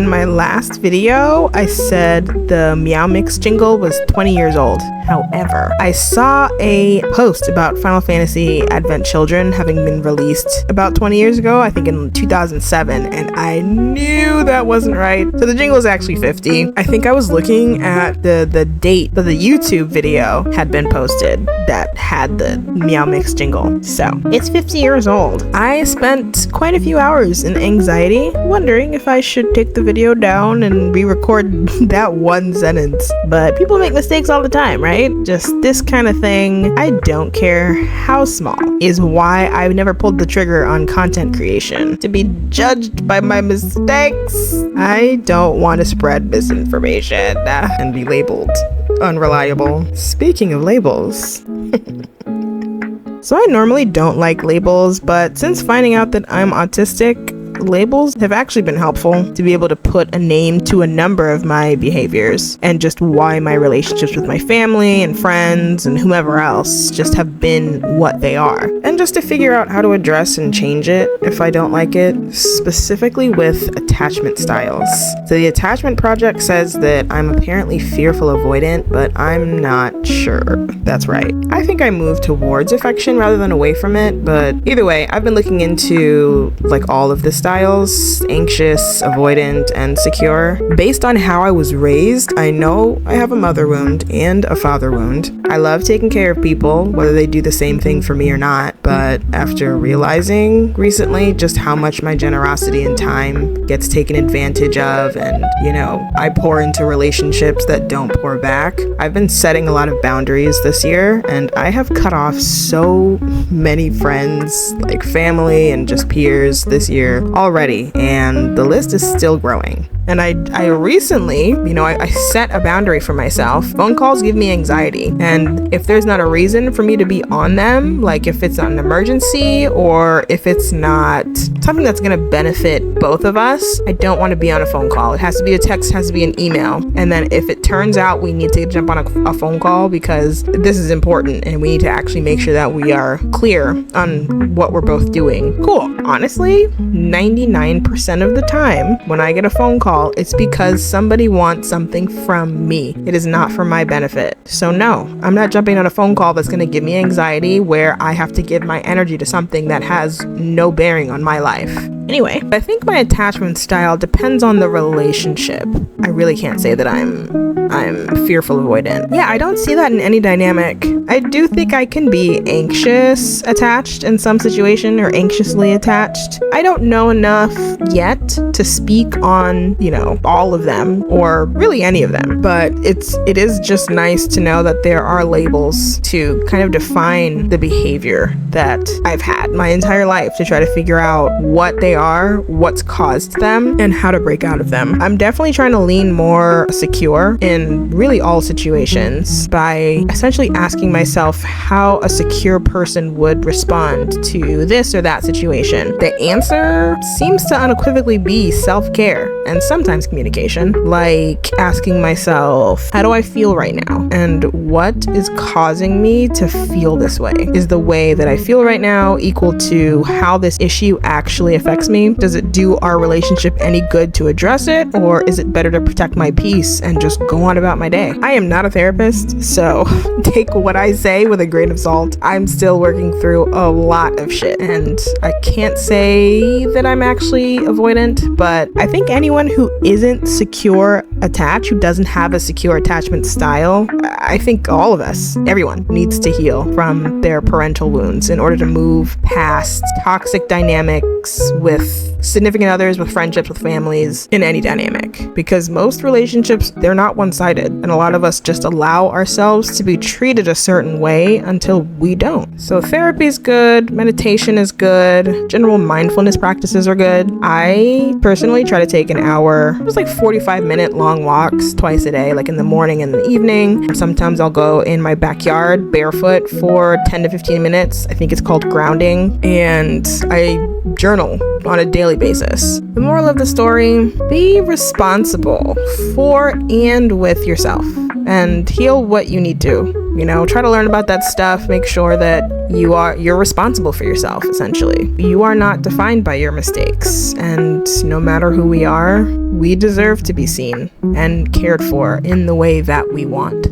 in my last video, I said the Meow Mix jingle was 20 years old. However, I saw a post about Final Fantasy Advent Children having been released about 20 years ago, I think in 2007, and I knew that wasn't right. So the jingle is actually 50. I think I was looking at the date that the YouTube video had been posted that had the Meow Mix jingle. So it's 50 years old. I spent quite a few hours in anxiety wondering if I should take the video down and re-record that one sentence. But people make mistakes all the time, right? Just this kind of thing, I don't care how small, is why I've never pulled the trigger on content creation. To be judged by my mistakes, I don't want to spread misinformation and be labeled unreliable. Speaking of labels, so I normally don't like labels, but since finding out that I'm autistic, labels have actually been helpful to be able to put a name to a number of my behaviors and just why my relationships with my family and friends and whomever else just have been what they are. And just to figure out how to address and change it if I don't like it, specifically with attachment styles. So the attachment project says that I'm apparently fearful avoidant, but I'm not sure that's right. I think I move towards affection rather than away from it, but either way, I've been looking into like all of the styles: anxious, avoidant, and secure. Based on how I was raised, I know I have a mother wound and a father wound. I love taking care of people, whether they do the same thing for me or not, but after realizing recently just how much my generosity and time gets taken advantage of, and I pour into relationships that don't pour back, I've been setting a lot of boundaries this year, and I have cut off so many friends, like family and just peers this year already, and the list is still growing. And I recently, I set a boundary for myself. Phone calls give me anxiety. And if there's not a reason for me to be on them, like if it's not an emergency or if it's not something that's going to benefit both of us, I don't want to be on a phone call. It has to be a text, has to be an email. And then if it turns out we need to jump on a phone call because this is important and we need to actually make sure that we are clear on what we're both doing. Cool. Honestly, 99% of the time when I get a phone call, it's because somebody wants something from me. It is not for my benefit. So no, I'm not jumping on a phone call that's going to give me anxiety where I have to give my energy to something that has no bearing on my life. Anyway, I think my attachment style depends on the relationship. I really can't say that I'm fearful avoidant. Yeah, I don't see that in any dynamic. I do think I can be anxious attached in some situation or anxiously attached. I don't know enough yet to speak on, all of them or really any of them, but it is just nice to know that there are labels to kind of define the behavior that I've had my entire life to try to figure out what they are, what's caused them, and how to break out of them. I'm definitely trying to lean more secure in really all situations by essentially asking myself how a secure person would respond to this or that situation. The answer seems to unequivocally be self-care and sometimes communication, like asking myself, how do I feel right now? And what is causing me to feel this way? Is the way that I feel right now equal to how this issue actually affects me? Does it do our relationship any good to address it? Or is it better to protect my peace and just go on about my day? I am not a therapist, so take what I say with a grain of salt. I'm still working through a lot of shit, and I can't say that I'm actually avoidant, but I think anyone who isn't secure attached, who doesn't have a secure attachment style, I think all of us, everyone, needs to heal from their parental wounds in order to move past toxic dynamics with significant others, with friendships, with families, in any dynamic. Because most relationships, they're not one-sided, and a lot of us just allow ourselves to be treated a certain way until we don't. So therapy is good, meditation is good, general mindfulness practices are good. I personally try to take an hour, just like 45-minute long walks twice a day, like in the morning and the evening. Sometimes I'll go in my backyard barefoot for 10 to 15 minutes. I think it's called grounding, and I journal on a daily basis. The moral of the story: be responsible for and with yourself and heal what you need to. You know, try to learn about that stuff. Make sure that you're responsible for yourself, essentially. You are not defined by your mistakes, and no matter who we are, we deserve to be seen and cared for in the way that we want.